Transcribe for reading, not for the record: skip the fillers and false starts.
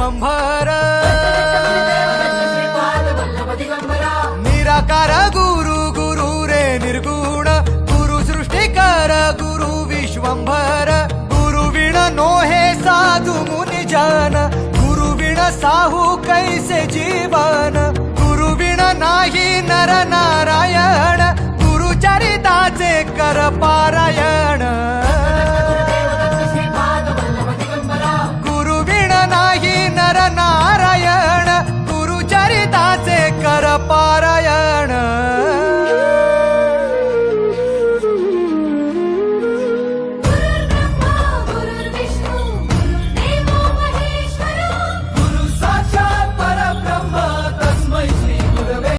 विश्वंभर निराकार गुरु गुरु रे निर्गुण गुरु सृष्टिकर गुरु विश्वंभर गुरु विण नोहे साधु मुनि जन गुरु विण साहू कैसे जीवन गुरु विण नाही नर नारायण गुरु चरिताचे कर पारायण